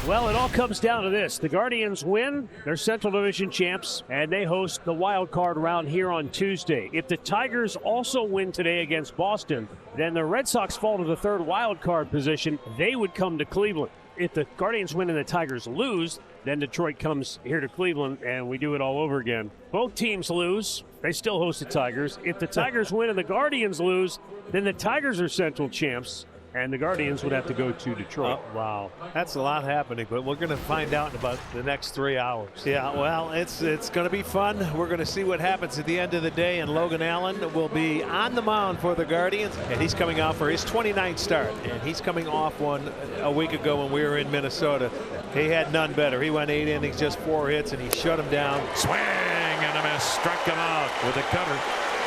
Well, it all comes down to this. The Guardians win, they're Central Division champs, and they host the wild card round here on Tuesday. If the Tigers also win today against Boston, then the Red Sox fall to the third wild card position. They would come to Cleveland. If the Guardians win and the Tigers lose, then Detroit comes here to Cleveland, and we do it all over again. Both teams lose. They still host the Tigers. If the Tigers win and the Guardians lose, then the Tigers are Central champs, and the Guardians would have to go to Detroit. Wow, that's a lot happening, but we're going to find out in about the next 3 hours. Yeah, well, it's going to be fun. We're going to see what happens at the end of the day, and Logan Allen will be on the mound for the Guardians, and he's coming out for his 29th start, and he's coming off one a week ago when we were in Minnesota. He had none better. He went 8 innings, just 4 hits, and he shut him down. Swing and a miss, struck him out with a cutter.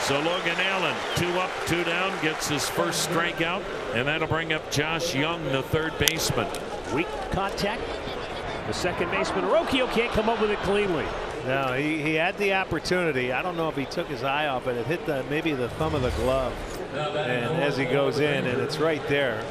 So Logan Allen, 2 up, 2 down, gets his first strikeout, and that'll bring up Josh Young, the third baseman. Weak contact. The second baseman, Rocchio, can't come up with it cleanly. No, he had the opportunity. I don't know if he took his eye off it. It hit maybe the thumb of the glove. And as he goes in, and it's right there.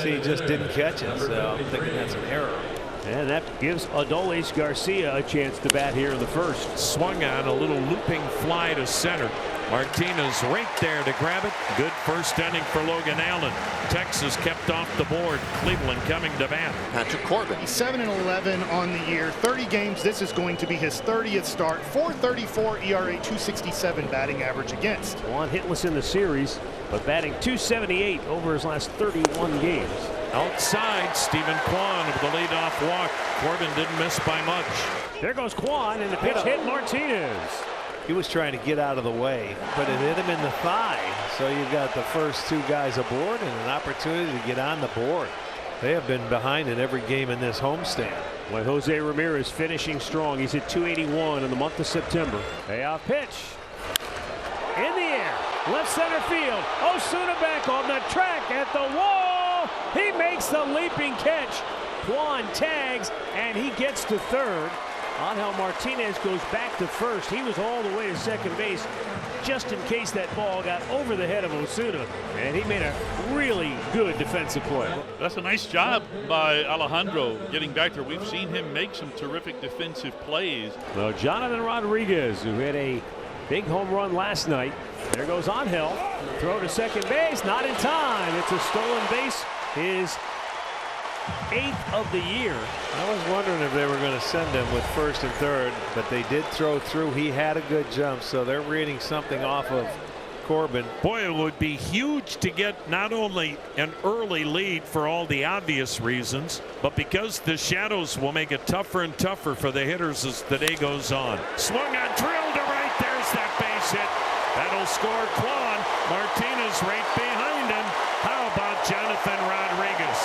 See, he just didn't catch it, so I'm thinking that's an error. And that gives Adolis Garcia a chance to bat here in the first. Swung on a little looping fly to center. Martinez right there to grab it. Good first inning for Logan Allen. Texas kept off the board. Cleveland coming to bat. Patrick Corbin. 7-11 on the year, 30 games. This is going to be his 30th start. .434 ERA, .267 batting average against. One hitless in the series, but batting .278 over his last 31 games. Outside, Stephen Kwan with the leadoff walk. Corbin didn't miss by much. There goes Kwan, and the pitch hit Martinez. He was trying to get out of the way, but it hit him in the thigh. So you've got the first 2 guys aboard and an opportunity to get on the board. They have been behind in every game in this homestand. Well, Jose Ramirez finishing strong. He's at .281 in the month of September. Payoff pitch. In the air. Left center field. Osuna back on the track at the wall. He makes the leaping catch. Kwan tags, and he gets to third. Angel Martinez goes back to first. He was all the way to second base just in case that ball got over the head of Osuna, and he made a really good defensive play. That's a nice job by Alejandro getting back there. We've seen him make some terrific defensive plays. Well, Jonathan Rodriguez, who hit a big home run last night. There goes Angel. Throw to second base, not in time. It's a stolen base. His 8th of the year. I was wondering if they were going to send him with first and third, but they did throw through. He had a good jump, so they're reading something off of Corbin. Boy, it would be huge to get not only an early lead for all the obvious reasons, but because the shadows will make it tougher and tougher for the hitters as the day goes on. Swung on, drilled to right. There's that base hit. That'll score Kwan. Martinez right behind him. How about Jonathan Rodriguez?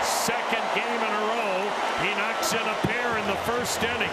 Second game in a row. He knocks in a pair in the first inning.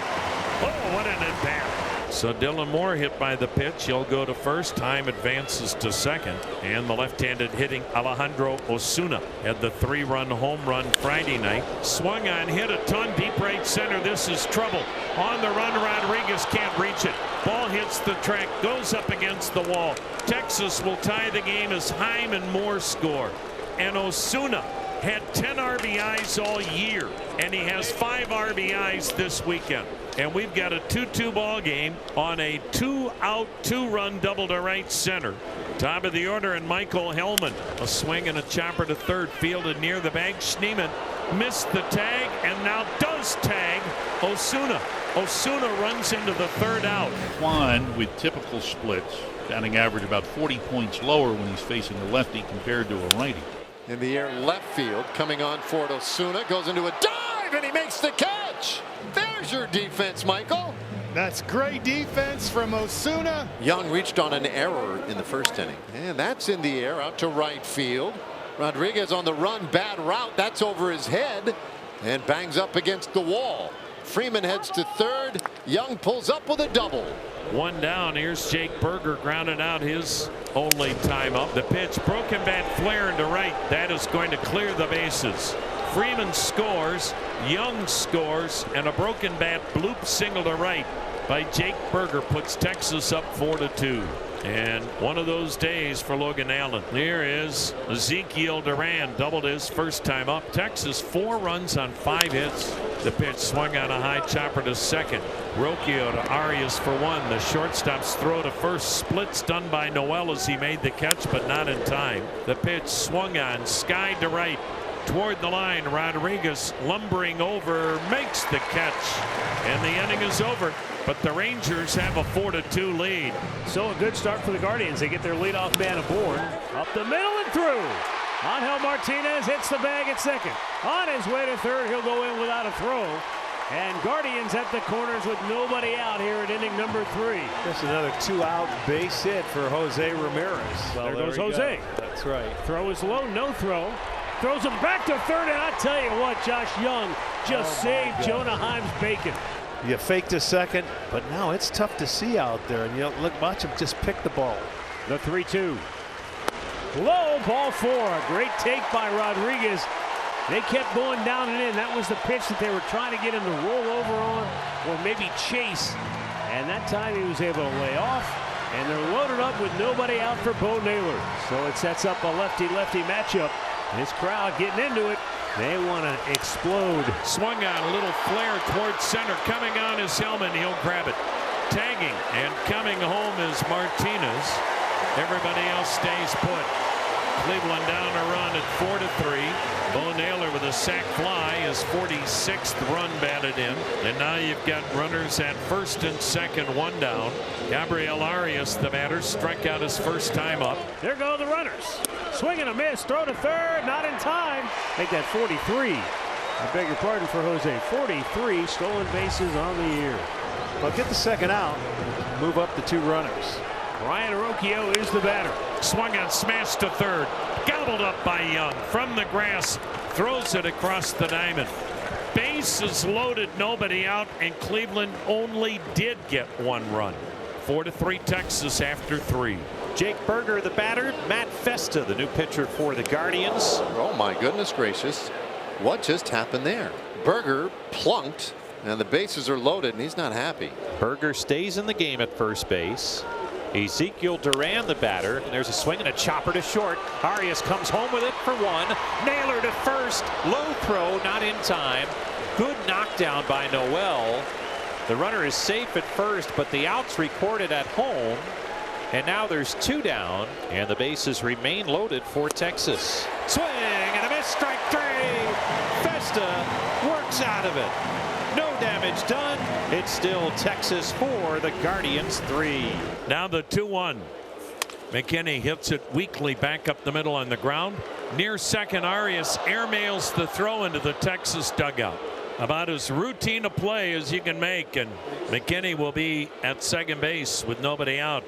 Oh, what an at-bat. So Dylan Moore hit by the pitch. He'll go to first. Time advances to second. And the left-handed hitting Alejandro Osuna had the 3-run home run Friday night. Swung on, hit a ton deep right center. This is trouble. On the run, Rodriguez can't reach it. Ball hits the track, goes up against the wall. Texas will tie the game as Heim and Moore score. And Osuna had 10 RBIs all year, and he has 5 RBIs this weekend. And we've got a 2-2 ball game on a 2-out, 2-run double to right center. Top of the order, and Michael Hellman. A swing and a chopper to third, fielded near the bag. Schneemann missed the tag and now does tag Osuna. Osuna runs into the third out. Kwan with typical splits, batting average about 40 points lower when he's facing a lefty compared to a righty. In the air left field, coming on for it, Osuna goes into a dive and he makes the catch. There's your defense, Michael. That's great defense from Osuna. Young reached on an error in the first inning, and that's in the air out to right field. Rodriguez on the run, bad route. That's over his head and bangs up against the wall. Freeman heads to third. Young pulls up with a double. 1 down. Here's Jake Berger grounded out his only time up. The pitch, broken bat flare into right. That is going to clear the bases. Freeman scores, Young scores, and a broken bat bloop single to right by Jake Berger puts Texas up 4-2. And one of those days for Logan Allen. Here is Ezekiel Duran, doubled his first time up. Texas 4 runs on 5 hits. The pitch swung on a high chopper to second. Rocchio to Arias for 1. The shortstop's throw to first, splits done by Noel as he made the catch, but not in time. The pitch swung on, skied to right. Toward the line, Rodriguez lumbering over, makes the catch, and the inning is over. But the Rangers have a 4-2 lead. So a good start for the Guardians. They get their leadoff man aboard. Up the middle and through. Angel Martinez hits the bag at second. On his way to third, he'll go in without a throw. And Guardians at the corners with nobody out here at inning number 3. Just another 2-out base hit for Jose Ramirez. Well, there goes Jose. That's right. Throw is low, no throw. Throws him back to third, and I tell you what, Josh Young just saved Jonah Heim's-Bacon. You faked a second, but now it's tough to see out there. And you look, watch him just pick the ball. The 3-2. Low, ball 4. A great take by Rodriguez. They kept going down and in. That was the pitch that they were trying to get him to roll over on or maybe chase. And that time he was able to lay off. And they're loaded up with nobody out for Bo Naylor. So it sets up a lefty-lefty matchup. This crowd getting into it. They want to explode. Swung on, a little flare towards center. Coming on his helmet, he'll grab it. Tagging and coming home is Martinez. Everybody else stays put. Cleveland down a run at 4-3. Bo Naylor with a sac fly, his 46th run batted in. And now you've got runners at first and second, 1 down. Gabriel Arias, the batter, struck out his first time up. There go the runners. Swing and a miss. Throw to third. Not in time. Make that 43. I beg your pardon for Jose. 43 stolen bases on the year. Well, get the second out. Move up the 2 runners. Ryan Rocchio is the batter. Swung on, smashed to third. Gobbled up by Young. From the grass. Throws it across the diamond. Bases loaded. Nobody out. And Cleveland only did get 1 run. 4-3 Texas after 3. Jake Berger, the batter. Matt Festa, the new pitcher for the Guardians. Oh my goodness gracious. What just happened there? Berger plunked and the bases are loaded and he's not happy. Berger stays in the game at first base. Ezekiel Duran, the batter. And there's a swing and a chopper to short. Arias comes home with it for 1. Naylor to first. Low throw, not in time. Good knockdown by Noel. The runner is safe at first, but the out's recorded at home. And now there's 2 down, and the bases remain loaded for Texas. Swing and a miss, strike 3. Festa works out of it. No damage done. It's still Texas 4, the Guardians 3. Now the 2-1. McKinney hits it weakly back up the middle on the ground. Near second, Arias airmails the throw into the Texas dugout. About as routine a play as you can make, and McKinney will be at second base with nobody out.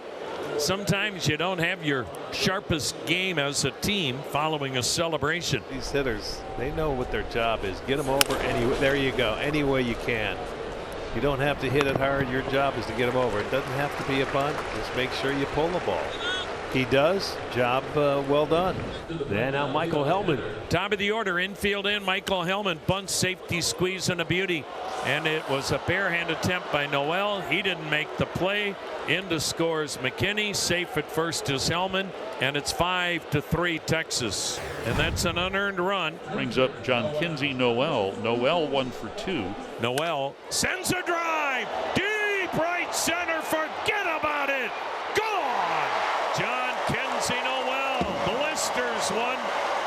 Sometimes you don't have your sharpest game as a team following a celebration. These hitters, they know what their job is. Get them over anyway. There you go. Any way you can. You don't have to hit it hard. Your job is to get them over. It doesn't have to be a bunt. Just make sure you pull the ball. He does. Job well done. And now Michael Hellman. Top of the order, infield in. Michael Hellman bunts, safety squeeze, and a beauty. And it was a barehand attempt by Noel. He didn't make the play. Into scores McKinney. Safe at first is Hellman. And it's 5-3 Texas. And that's an unearned run. Brings up John Kinsey Noel. Noel 1 for 2. Noel sends a drive. Deep right center. Forget about it. Gone. John Kinsey Noel blisters one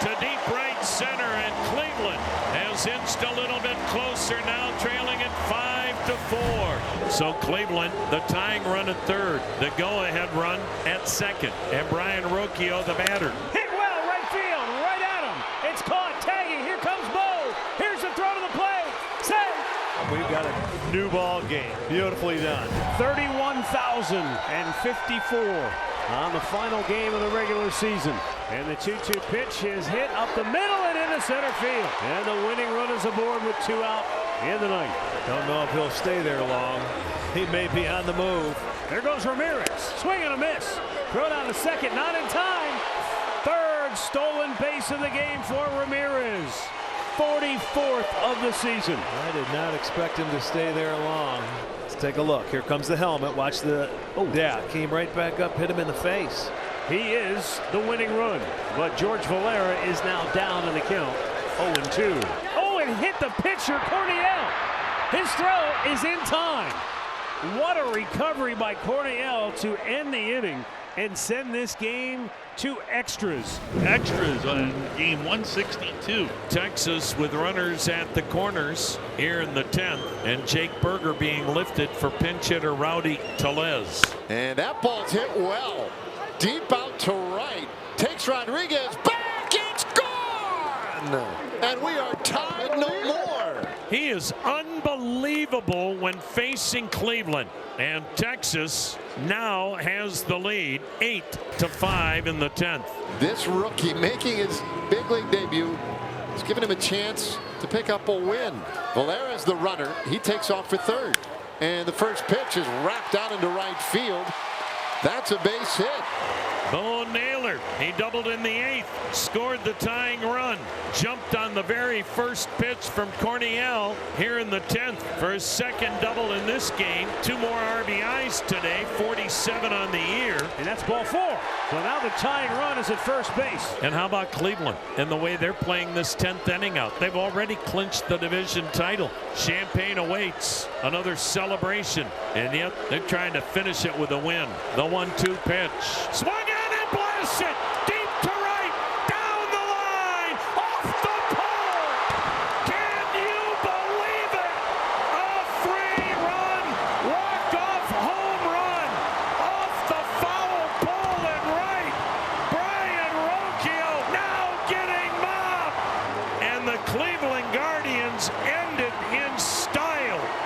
to deep right center, and Cleveland has inched a little bit closer now, trailing it 5-4. So Cleveland, the tying run at third, the go-ahead run at second, and Brian Rocchio, the batter. Hit well, right field, right at him. It's caught, tagging. Here comes Bo. Here's the throw to the plate. Save. We've got a new ball game. Beautifully done. 31,054 on the final game of the regular season. And the 2-2 pitch is hit up the middle and into center field. And the winning run is aboard with 2 out in the ninth. Don't know if he'll stay there long. He may be on the move. There goes Ramirez. Swing and a miss. Throw down to second, not in time. Third stolen base of the game for Ramirez. 44th of the season. I did not expect him to stay there long. He's take a look. Here comes the helmet. Watch the. Oh, yeah. Came right back up, hit him in the face. He is the winning run. But George Valera is now down in the count. 0-2. Oh, and hit the pitcher, Corniel. His throw is in time. What a recovery by Corniel to end the inning and send this game to extras. Extras on game 162. Texas with runners at the corners here in the 10th, and Jake Berger being lifted for pinch hitter Rowdy Tellez. And that ball's hit well. Deep out to right. Takes Rodriguez back. It's gone. And we are tied no more. He is unbelievable when facing Cleveland. And Texas now has the lead 8-5 in the 10th. This rookie making his big league debut has given him a chance to pick up a win. Valera's the runner. He takes off for third. And the first pitch is wrapped out into right field. That's a base hit. Bo Naylor, he doubled in the 8th, scored the tying run, jumped on the very first pitch from Corniel here in the 10th for his second double in this game. 2 more RBIs today, 47 on the year. And that's ball 4. So now the tying run is at first base. And how about Cleveland and the way they're playing this 10th inning out? They've already clinched the division title. Champagne awaits another celebration, and yet they're trying to finish it with a win. The 1-2 pitch. Swung on and blasted.